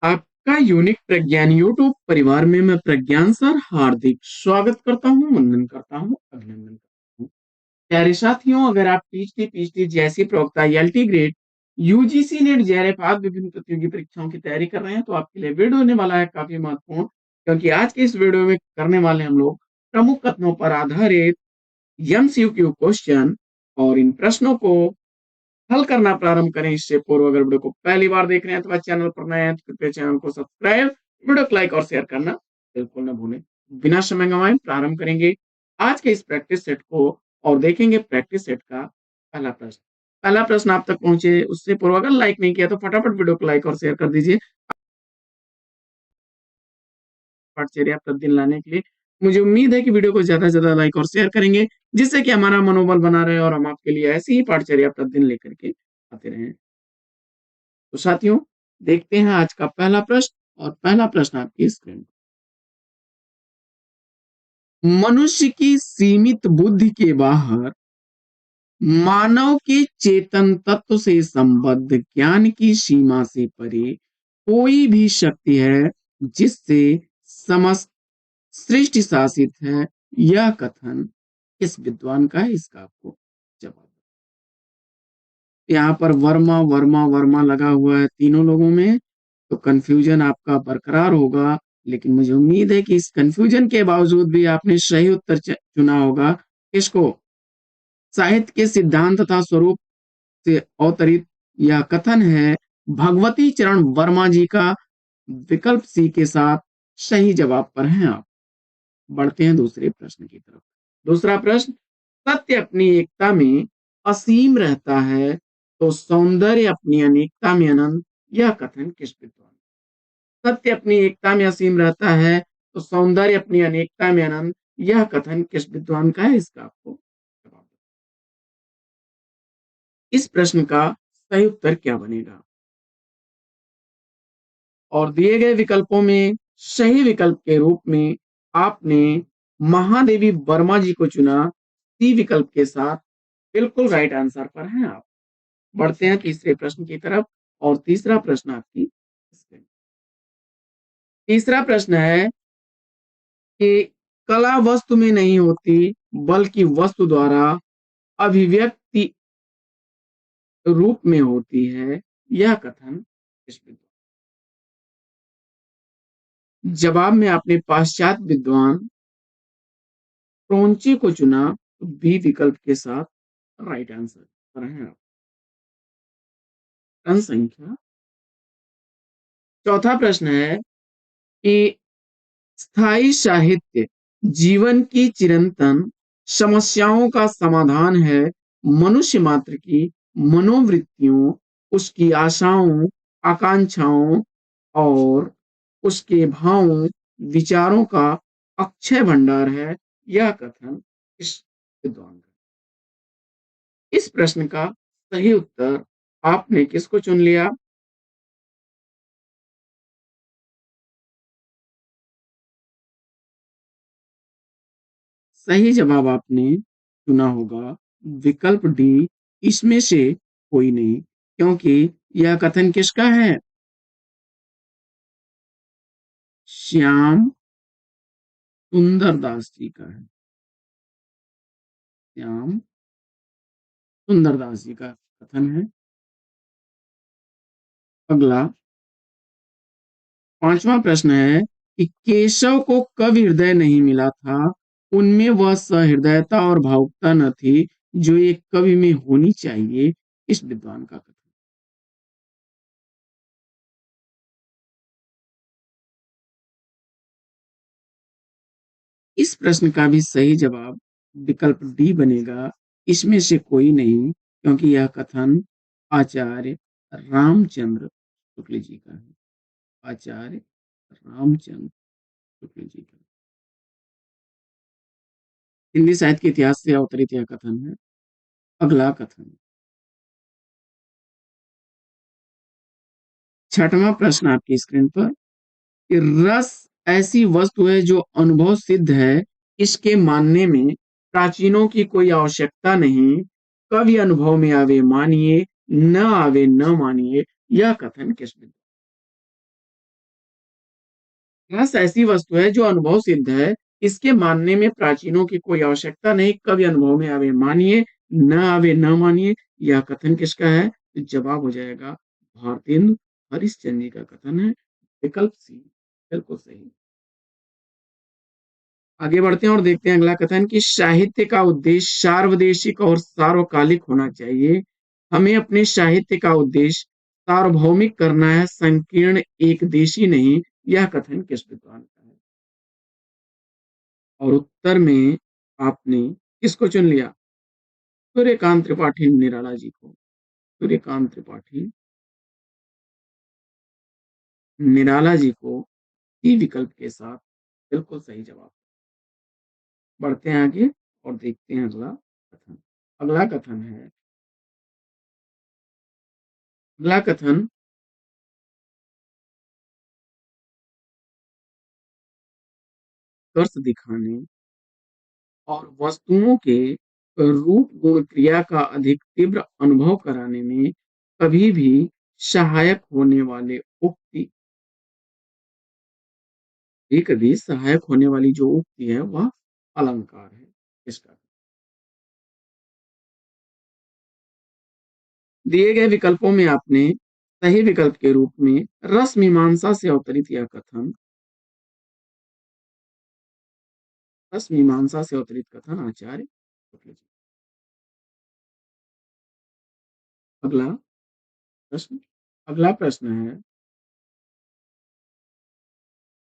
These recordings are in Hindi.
आपका यूनिक प्रज्ञान यूट्यूब परिवार में मैं प्रज्ञान सर हार्दिक स्वागत करता हूँ, वंदन करता हूँ, अभिनंदन करता हूँ। प्यारे साथियों, अगर आप पीएचडी पीएचडी जैसी प्रवक्ता LT grade UGC net JRF आदि विभिन्न प्रतियोगी परीक्षाओं की तैयारी कर रहे हैं तो आपके लिए वीडियो होने वाला है काफी महत्वपूर्ण, क्योंकि आज के इस वीडियो में करने वाले हम लोग प्रमुख कथनों पर आधारित एमसीक्यू क्वेश्चन और इन प्रश्नों को हल करना प्रारंभ करें। इससे पूर्व अगर वीडियो को पहली बार देख रहे हैं तो चैनल पर नए हैं तो कृपया चैनल को सब्सक्राइब, वीडियो को लाइक और शेयर करना बिल्कुल ना भूलें। बिना समय गंवाए प्रारंभ करेंगे आज के इस प्रैक्टिस सेट को और देखेंगे प्रैक्टिस सेट का पहला प्रश्न। पहला प्रश्न आप तक पहुंचे उससे पूर्व अगर लाइक नहीं किया तो फटाफट वीडियो को लाइक और शेयर कर दीजिए पाठचर्या प्रतिदिन लाने के लिए। मुझे उम्मीद है कि वीडियो को ज्यादा से ज्यादा लाइक और शेयर करेंगे जिससे कि हमारा मनोबल बना रहे और हम आपके लिए ऐसी ही पाठचर्या प्रतिदिन लेकर के आते रहें। तो साथियों, देखते हैं आज का पहला प्रश्न और पहला प्रश्न आपकी स्क्रीन पर। मनुष्य की सीमित बुद्धि के बाहर मानव के चेतन तत्व से संबद्ध ज्ञान की सीमा से परे कोई भी शक्ति है जिससे समस्त सृष्टि शासित है, यह कथन किस विद्वान का है? इसका आपको जवाब यहाँ पर वर्मा वर्मा वर्मा लगा हुआ है तीनों लोगों में, तो कंफ्यूजन आपका बरकरार होगा। लेकिन मुझे उम्मीद है कि इस कंफ्यूजन के बावजूद भी आपने सही उत्तर चुना होगा। किसको? साहित्य के सिद्धांत तथा स्वरूप से अवतरित यह कथन है भगवती चरण वर्मा जी का। विकल्प सी के साथ सही जवाब पर हैं आप। बढ़ते हैं दूसरे प्रश्न की तरफ। दूसरा प्रश्न, सत्य अपनी एकता में असीम रहता है तो सौंदर्य अपनी अनेकता में अनंत, यह कथन किस विद्वान? सत्य अपनी एकता में असीम रहता है तो सौंदर्य अपनी अनेकता में अनंत, यह कथन किस विद्वान का है? इसका आपको जवाब। इस प्रश्न का सही उत्तर क्या बनेगा? और दिए गए विकल्पों में सही विकल्प के रूप में आपने महादेवी वर्मा जी को चुना। सी विकल्प के साथ बिल्कुल राइट आंसर पर हैं आप। बढ़ते हैं तीसरे प्रश्न की तरफ और तीसरा प्रश्न आपकी स्क्रीन। तीसरा प्रश्न है कि कला वस्तु में नहीं होती बल्कि वस्तु द्वारा अभिव्यक्ति रूप में होती है, यह कथन किस विद्वान? जवाब में आपने पाश्चात्य विद्वान क्रोंची को चुना, तो बी विकल्प के साथ राइट आंसर पर हैं आप। प्रश्न संख्या चौथा प्रश्न है कि स्थायी साहित्य जीवन की चिरंतन समस्याओं का समाधान है। मनुष्य मात्र की मनोवृत्तियों, उसकी आशाओं, आकांक्षाओं और उसके भावों, विचारों का अक्षय भंडार है, यह कथन किस विद्वान का? इस प्रश्न का सही उत्तर आपने किसको चुन लिया? सही जवाब आपने चुना होगा विकल्प डी, इसमें से कोई नहीं, क्योंकि यह कथन किसका है? श्याम सुंदर दास जी का है। श्याम सुंदर दास जी का कथन है। अगला पांचवा प्रश्न है कि केशव को कवि हृदय नहीं मिला था, उनमें वह सहृदयता और भावुकता न थी जो एक कवि में होनी चाहिए, इस विद्वान का कथन। इस प्रश्न का भी सही जवाब विकल्प डी बनेगा, इसमें से कोई नहीं, क्योंकि यह कथन आचार्य रामचंद्र शुक्ल जी का है। आचार्य रामचंद्र शुक्ल जी का हिंदी साहित्य के इतिहास से अवतरित यह कथन है। अगला कथन, छठवां प्रश्न आपकी स्क्रीन पर कि रस ऐसी वस्तु है जो अनुभव सिद्ध है, इसके मानने में प्राचीनों की कोई आवश्यकता नहीं। कभी अनुभव में आवे मानिए, न आवे न मानिए, यह कथन किस विद्वान? इतिहास ऐसी वस्तु है जो अनुभव सिद्ध है। इसके मानने में प्राचीनों की कोई आवश्यकता नहीं। कभी अनुभव में आवे मानिए, न आवे न मानिए। यह कथन किसका है? तो जवाब हो जाएगा भारतेंदु हरिश्चंद्र जी का कथन है। विकल्प सी बिल्कुल सही। आगे बढ़ते हैं और देखते हैं अगला कथन कि साहित्य का उद्देश्य सार्वदेशिक और सार्वकालिक होना चाहिए। हमें अपने साहित्य का उद्देश्य सार्वभौमिक करना है, संकीर्ण एक देशी नहीं। यह कथन किस विद्वान का है? और उत्तर में आपने किसको चुन लिया? सूर्यकांत त्रिपाठी निराला जी को। सूर्यकांत त्रिपाठी निराला जी को ई विकल्प के साथ बिल्कुल सही जवाब। बढ़ते हैं आगे और देखते हैं अगला कथन। अगला कथन है, अगला कथन कर्ष दिखाने और वस्तुओं के रूप गुण क्रिया का अधिक तीव्र अनुभव कराने में कभी भी सहायक होने वाले उक्ति, कभी सहायक होने वाली जो उक्ति है वह अलंकार है। इसका दिए गए विकल्पों में आपने सही विकल्प के रूप में रस मीमांसा से अवतरित यह कथन, रस मीमांसा से अवतरित कथन आचार्य शुक्ल जी। अगला प्रश्न, अगला प्रश्न है,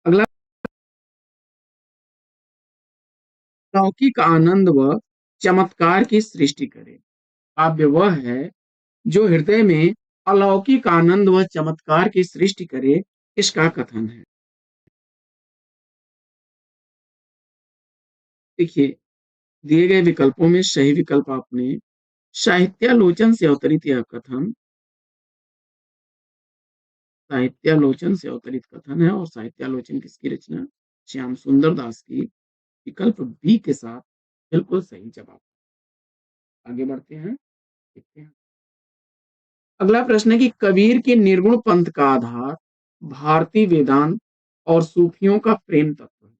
अगला लौकिक आनंद व चमत्कार की सृष्टि करे। काव्य वह है जो हृदय में अलौकिक आनंद व चमत्कार की सृष्टि करे। इसका कथन है। देखिए, दिए गए विकल्पों में सही विकल्प आपने साहित्यालोचन से अवतरित यह कथन, साहित्यालोचन से अवतरित कथन है और साहित्यालोचन किसकी रचना? श्याम सुंदर दास की। विकल्प बी के साथ बिल्कुल सही जवाब। आगे बढ़ते हैं, देखते हैं अगला प्रश्न है कि कबीर के निर्गुण पंथ का आधार भारतीय वेदांत और सूफियों का प्रेम तत्व है।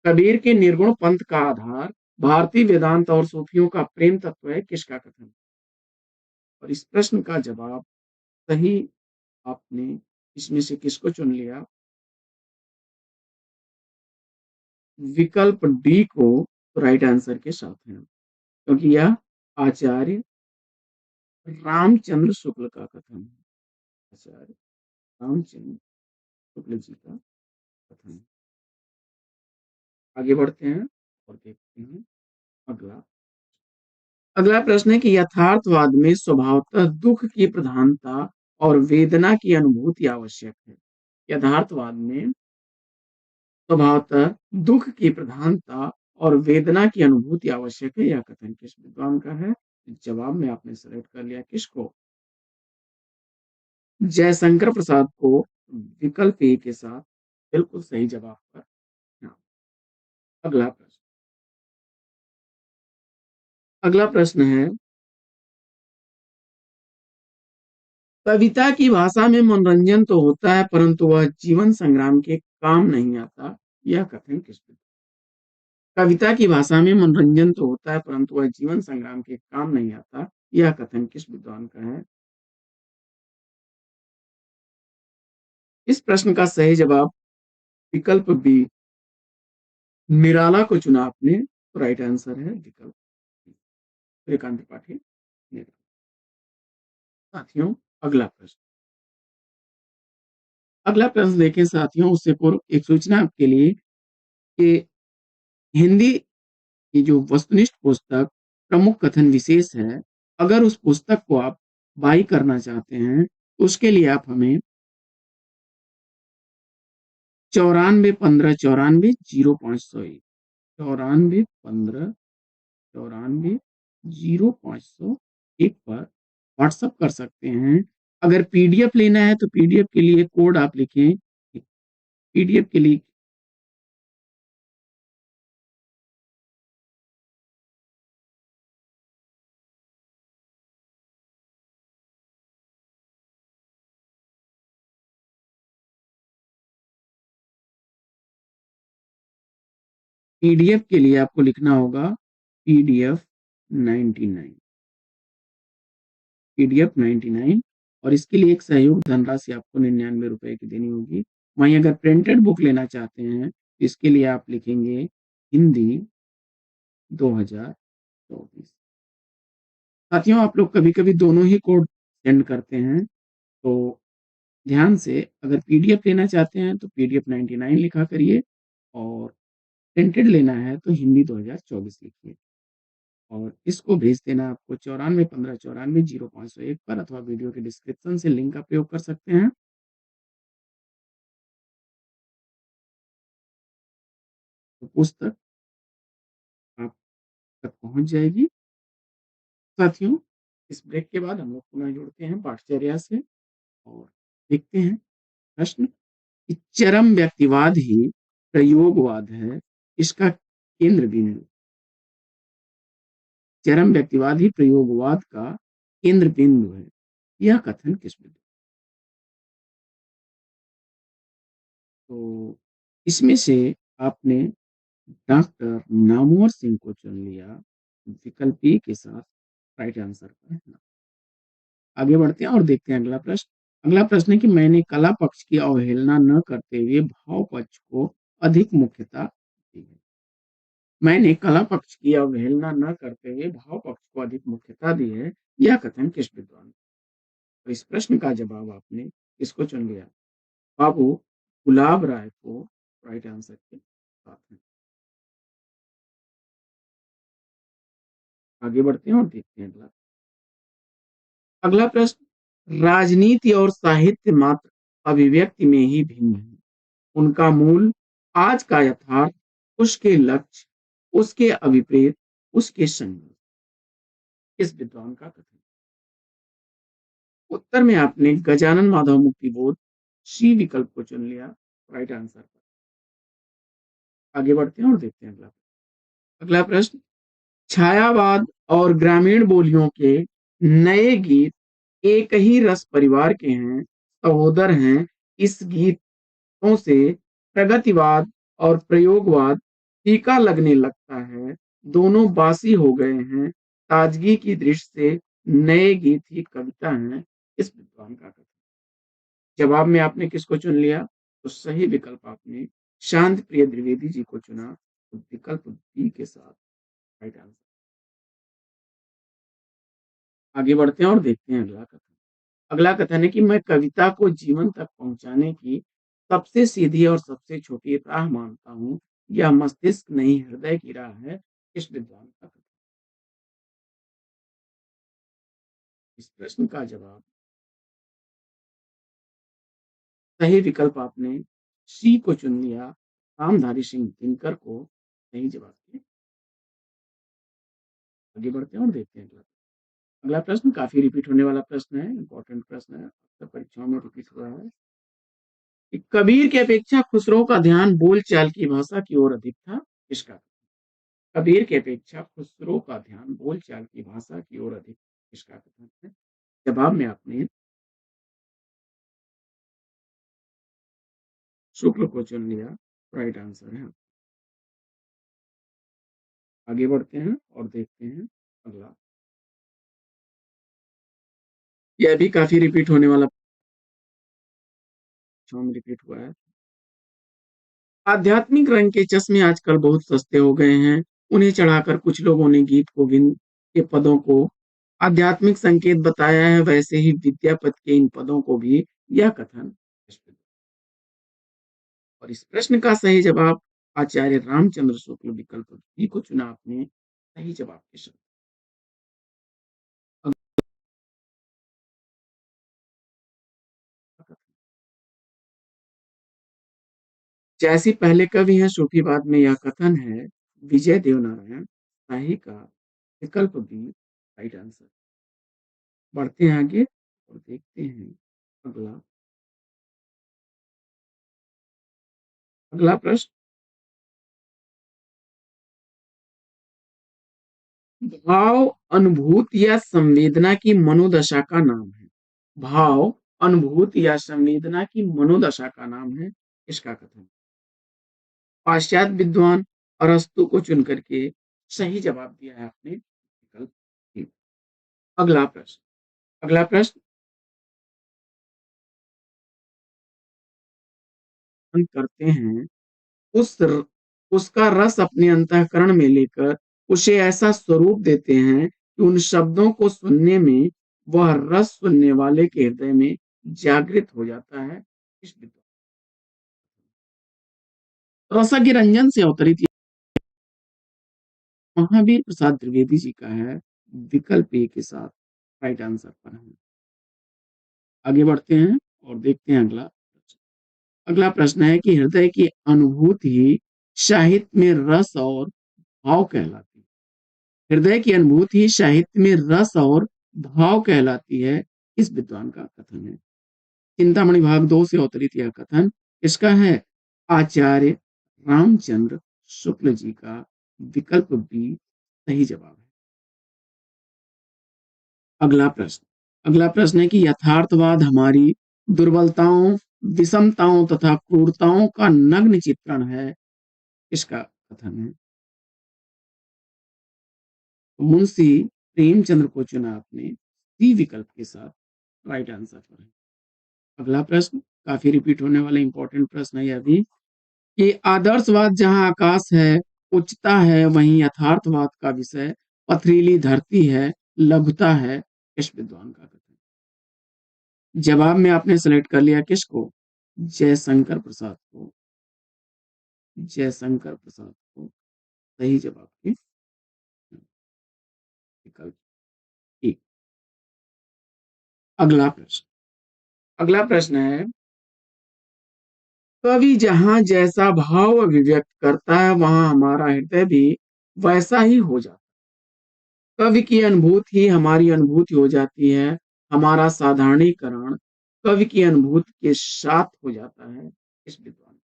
कबीर के निर्गुण पंथ का आधार भारतीय वेदांत और सूफियों का प्रेम तत्व है। किसका कथन? और इस प्रश्न का जवाब सही आपने इसमें से किसको चुन लिया? विकल्प डी को राइट आंसर के साथ है, क्योंकि यह आचार्य रामचंद्र शुक्ल का कथन है। आचार्य रामचंद्र शुक्ल जी का कथन है। आगे बढ़ते हैं और देखते हैं अगला, अगला प्रश्न है कि यथार्थवाद में स्वभावतः दुख की प्रधानता और वेदना की अनुभूति आवश्यक है। यथार्थवाद में स्वभावतः दुख की प्रधानता और वेदना की अनुभूति आवश्यक है। यह कथन किस विद्वान का है? जवाब में आपने सेलेक्ट कर लिया किसको? जयशंकर प्रसाद को। विकल्प ए के साथ बिल्कुल सही जवाब पर। हाँ, अगला प्रश्न, अगला प्रश्न है, कविता की भाषा में मनोरंजन तो होता है परंतु वह जीवन संग्राम के काम नहीं आता। यह कथन किस विद्वान? कविता की भाषा में मनोरंजन तो होता है परंतु वह जीवन संग्राम के काम नहीं आता। यह कथन किस विद्वान का है? इस प्रश्न का सही जवाब विकल्प बी निराला को चुना आपने, तो राइट आंसर है विकल्प सूर्यकांत त्रिपाठी निराला। साथियों, अगला प्रश्न, अगला प्रश्न देखें साथियों। उससे पूर्व एक सूचना आपके लिए कि हिंदी की जो वस्तुनिष्ठ पुस्तक प्रमुख कथन विशेष है, अगर उस पुस्तक को आप बाई करना चाहते हैं तो उसके लिए आप हमें 94 15 94 0501 94 15 94 0501 पर व्हाट्सएप कर सकते हैं। अगर पीडीएफ लेना है तो पीडीएफ के लिए कोड आप लिखें। पीडीएफ के लिए पीडीएफ के लिए आपको लिखना होगा पीडीएफ 99, पीडीएफ 99, और इसके लिए एक सहयोग धनराशि आपको 99 रुपए की देनी होगी। वहीं अगर प्रिंटेड बुक लेना चाहते हैं, इसके लिए आप लिखेंगे हिंदी 2024। साथियों, आप लोग कभी-कभी दोनों ही कोड सेंड करते हैं, तो ध्यान से अगर पीडीएफ लेना चाहते हैं तो पीडीएफ 99 लिखा करिए, और प्रिंटेड लेना है तो हिंदी 2024 लिखिए, और इसको भेज देना आपको 9415940501 पर, अथवा वीडियो के डिस्क्रिप्शन से लिंक का प्रयोग कर सकते हैं। तो पुस्तक आप तक पहुंच जाएगी। साथियों, इस ब्रेक के बाद हम लोग पुनः जुड़ते हैं पाठचर्या से, और देखते हैं प्रश्न कि चरम व्यक्तिवाद ही प्रयोगवाद है, इसका केंद्र बिंदु। चरम व्यक्तिवाद ही प्रयोगवाद का केंद्र बिंदु है, यह कथन किस बिंदु? तो इसमें से आपने डॉक्टर नामवर सिंह को चुन लिया, विकल्प ए के साथ राइट आंसर पर। आगे बढ़ते हैं और देखते हैं अगला प्रश्न। अगला प्रश्न है कि मैंने कला पक्ष की अवहेलना न करते हुए भाव पक्ष को अधिक मुख्यता दी है। मैंने कला पक्ष की अवहेलना न करते हुए भाव पक्ष को अधिक मुख्यता दी है, यह कथन किस विद्वान? तो इस प्रश्न का जवाब आपने किसको चुन लिया? बाबू गुलाब राय को राइट आंसर के साथ में। आगे बढ़ते हैं और देखते हैं अगला। अगला प्रश्न, राजनीति और साहित्य मात्र अभिव्यक्ति में ही भिन्न है, उनका मूल आज का यथार्थ, उसके लक्ष्य, उसके अभिप्रेत, उसके संघर्ष। किस विद्वान का कथन? उत्तर में आपने गजानन माधव मुक्तिबोध सी विकल्प को चुन लिया राइट आंसर पर। आगे बढ़ते हैं और देखते हैं अगला। अगला प्रश्न, छायावाद और ग्रामीण बोलियों के नए गीत एक ही रस परिवार के हैं, सहोदर हैं। इस गीतों से प्रगतिवाद और प्रयोगवाद फीका लगने लगता है, दोनों बासी हो गए हैं, ताजगी की दृष्टि से नए गीत ही कविता हैं। इस विद्वान का कथन। जवाब में आपने किसको चुन लिया? तो सही विकल्प आपने शांत प्रिय द्विवेदी जी को चुना, तो विकल्प बी के साथ राइट आंसर। आगे बढ़ते हैं और देखते हैं अगला कथन। अगला कथन है कि मैं कविता को जीवन तक पहुंचाने की सबसे सीधी और सबसे छोटी राह मानता हूँ, यह मस्तिष्क नहीं हृदय की राह है। इस विद्वान का कथन। इस प्रश्न का जवाब सही विकल्प आपने सी को चुन लिया, रामधारी सिंह दिनकर को सही जवाब दिया। आगे बढ़ते हैं और देखते हैं अगला। अगला प्रश्न काफी रिपीट होने वाला प्रश्न है, इंपॉर्टेंट प्रश्न है, अक्सर परीक्षाओं में रिपीट हुआ है। कि कबीर की अपेक्षा खुसरो का ध्यान बोलचाल की भाषा की ओर अधिक था, किसका? कबीर की अपेक्षा खुसरो का ध्यान बोलचाल की भाषा की ओर अधिक, किसका कथन है? जवाब में आपने शुक्ल को चुन लिया, राइट आंसर है। आगे बढ़ते हैं और देखते हैं अगला। यह भी काफी रिपीट होने वाला रिपीट हुआ है। आध्यात्मिक रंग के चश्मे आजकल बहुत सस्ते हो गए हैं, उन्हें चढ़ाकर कुछ लोगों ने गीत गोविंद के पदों को आध्यात्मिक संकेत बताया है, वैसे ही विद्यापति के इन पदों को भी, यह कथन। और इस प्रश्न का सही जवाब आचार्य रामचंद्र शुक्ल विकल्प बी को चुना आपने सही जवाब के साथ। जैसी पहले कवि हैं सूफी बाद में, यह कथन है विजय देवनारायण शाही का, विकल्प बी राइट आंसर। बढ़ते हैं आगे और देखते हैं अगला। अगला प्रश्न, भाव अनुभूति या संवेदना की मनोदशा का नाम है। भाव अनुभूति या संवेदना की मनोदशा का नाम है, इसका कथन। पाश्चात्य विद्वान अरस्तु को चुन करके सही जवाब दिया है आपने विकल्प डी। अगला प्रश्न हम करते हैं। उस र, उसका रस अपने अंतःकरण में लेकर उसे ऐसा स्वरूप देते हैं कि उन शब्दों को सुनने में वह रस सुनने वाले के हृदय में जागृत हो जाता है। इस रसज्ञ रंजन से अवतरित महावीर प्रसाद द्विवेदी जी का है। विकल्प ए के साथ राइट आंसर पर है। आगे बढ़ते हैं और देखते हैं अगला प्रश्न है कि हृदय की अनुभूति साहित्य में रस और भाव कहलाती है। हृदय की अनुभूति साहित्य में रस और भाव कहलाती है, इस विद्वान का कथन है। चिंतामणि भाग 2 से अवतरित यह कथन इसका है आचार्य रामचंद्र शुक्ल जी का। विकल्प बी सही जवाब है। अगला प्रश्न है कि यथार्थवाद हमारी दुर्बलताओं, विषमताओं तथा क्रूरताओं का नग्न चित्रण है, इसका कथन है। मुंशी प्रेमचंद्र को चुना आपने सी विकल्प के साथ राइट आंसर पर है। अगला प्रश्न काफी रिपीट होने वाला इंपॉर्टेंट प्रश्न है यह भी कि आदर्शवाद जहां आकाश है, उच्चता है, वहीं यथार्थवाद का विषय पथरीली धरती है, लघुता है, इस विद्वान का कथन। जवाब में आपने सेलेक्ट कर लिया किसको? जयशंकर प्रसाद को। जयशंकर प्रसाद को सही जवाब के विकल्प एक। अगला प्रश्न है कवि जहां जैसा भाव अभिव्यक्त करता है वहां हमारा हृदय भी वैसा ही हो जाता है। कवि की अनुभूति ही हमारी अनुभूति हो जाती है। हमारा साधारणीकरण कवि की अनुभूति के साथ हो जाता है, इस विद्वान।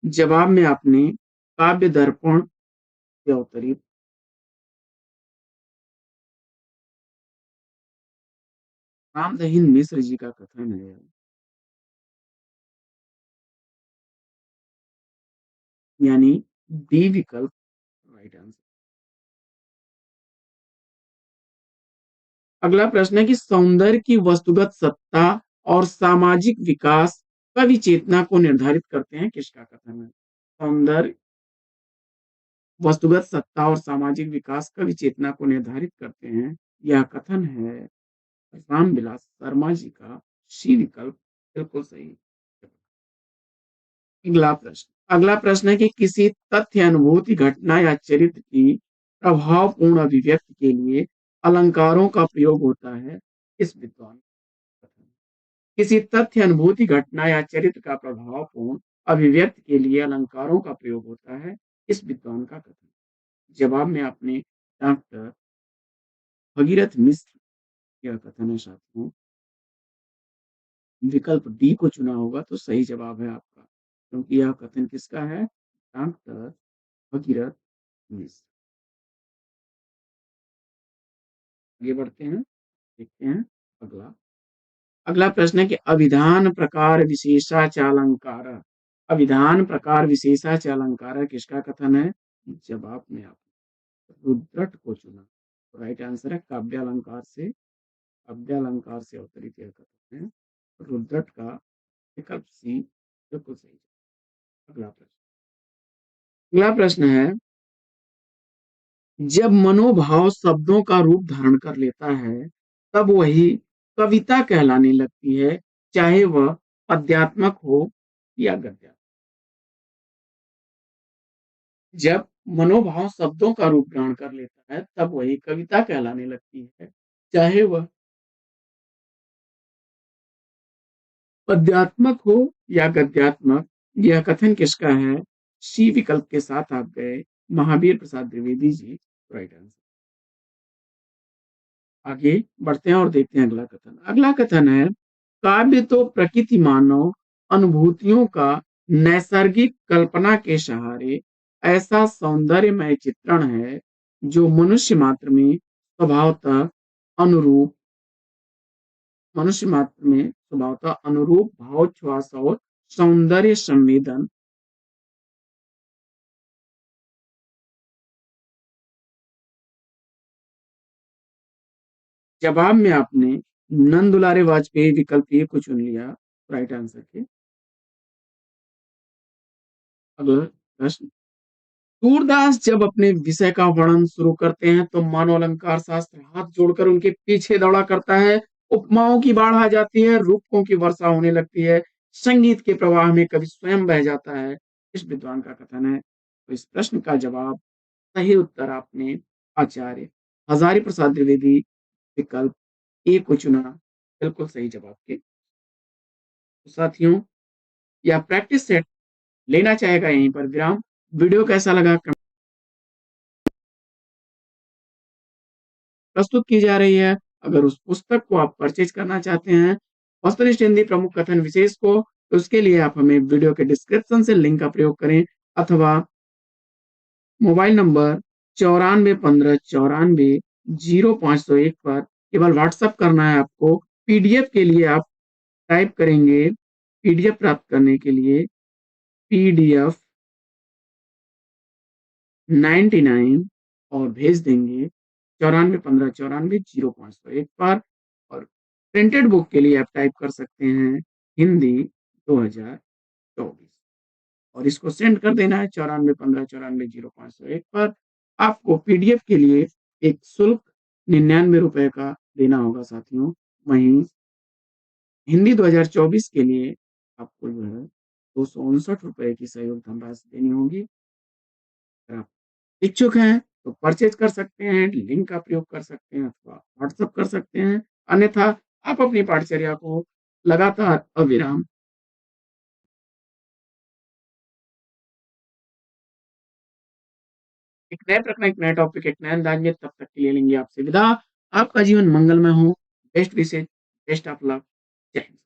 जवाब में आपने काव्य दर्पण के अवतरित रामदहीन मिश्र जी का कथन है, यानी डी विकल्प राइट आंसर। अगला प्रश्न है कि सौंदर्य की वस्तुगत सत्ता और सामाजिक विकास कवि चेतना को निर्धारित करते हैं, किसका कथन है? सौंदर्य, वस्तुगत सत्ता और सामाजिक विकास कवि चेतना को निर्धारित करते हैं, यह कथन है रामविलास शर्मा जी का। सी विकल्प बिल्कुल सही। अगला प्रश्न है कि किसी तथ्य, अनुभूति, घटना या चरित्र की प्रभावपूर्ण अभिव्यक्ति के लिए अलंकारों का प्रयोग होता है, इस विद्वान। किसी तथ्य, अनुभूति, घटना या चरित्र का प्रभावपूर्ण अभिव्यक्ति के लिए अलंकारों का प्रयोग होता है, इस विद्वान का कथन। जवाब में आपने डॉक्टर भगीरथ मिश्र यह कथन है साथियों। विकल्प डी को चुना होगा तो सही जवाब है आपका, क्योंकि यह कथन किसका है? डॉक्टर भगीरथ मिश्र। आगे बढ़ते हैं, देखते हैं अगला अगला प्रश्न है कि अभिधान प्रकार विशेषाचालंकार। अभिधान प्रकार विशेषाचालंकार किसका कथन है? जवाब में आप रुद्रट को चुना। राइट आंसर है काव्यालंकार से अवतरित यह कथन है रुद्रट का। विकल्प सी बिल्कुल सही। अगला प्रश्न है जब मनोभाव शब्दों का रूप धारण कर लेता है तब वही कविता कहलाने लगती है, चाहे वह पद्यात्मक हो या गद्यात्मक। जब मनोभाव शब्दों का रूप ग्रहण कर लेता है तब वही कविता कहलाने लगती है, चाहे वह पद्यात्मक हो या गद्यात्मक। यह कथन किसका है? सी विकल्प के साथ आप गए महावीर प्रसाद द्विवेदी जी। Right answer. आगे बढ़ते हैं और देखते हैं अगला कथन है काव्य तो प्रकृति मानव अनुभूतियों का नैसर्गिक कल्पना के सहारे ऐसा सौंदर्यमय चित्रण है जो अनुरूप मनुष्य मात्र में स्वभावतः अनुरूप भावोच्छ्वास और सौंदर्य संवेदन जवाब में आपने नंद दुलारे वाजपेयी विकल्प ए को चुन लिया राइट आंसर के। अगला प्रश्न, सूरदास जब अपने विषय का वर्णन शुरू करते हैं तो मानव अलंकार शास्त्र हाथ जोड़कर उनके पीछे दौड़ा करता है, उपमाओं की बाढ़ आ जाती है, रूपकों की वर्षा होने लगती है, संगीत के प्रवाह में कवि स्वयं बह जाता है, इस विद्वान का कथन है। तो इस प्रश्न का जवाब, सही उत्तर आपने आचार्य हजारी प्रसाद द्विवेदी विकल्प ए को चुना, बिल्कुल सही जवाब के। तो साथियों, यह प्रैक्टिस सेट लेना चाहेगा यहीं पर विराम। वीडियो कैसा लगा प्रस्तुत की जा रही है। अगर उस पुस्तक को आप परचेज करना चाहते हैं, वस्तुनिष्ठ हिंदी प्रमुख कथन विशेष को, तो उसके लिए आप हमें वीडियो के डिस्क्रिप्शन से लिंक का प्रयोग करें अथवा मोबाइल नंबर 9415940501 पर केवल व्हाट्सएप करना है आपको। पीडीएफ के लिए आप टाइप करेंगे, पीडीएफ प्राप्त करने के लिए पीडीएफ 99 और भेज देंगे 9415940501 पर। और प्रिंटेड बुक के लिए आप टाइप कर सकते हैं हिंदी 2024 और इसको सेंड कर देना है 9415940501 पर। आपको पीडीएफ के लिए एक शुल्क 99 रुपए का देना होगा साथियों। वहीं हिंदी 2024 के लिए आपको जो है 259 रुपए की सहयोग धनराशि देनी होगी। अगर आप इच्छुक हैं तो परचेज कर सकते हैं, लिंक का प्रयोग कर सकते हैं अथवा व्हाट्सएप कर सकते हैं। अन्यथा आप अपनी पाठचर्या को लगातार अविराम एक नए प्रकरण, एक नए टॉपिक, एक नए अंदाज में, तब तक के लिए लेंगे आपसे विदा। आपका जीवन मंगलमय हो। बेस्ट विशेष, बेस्ट ऑफ लक। जय हिंद।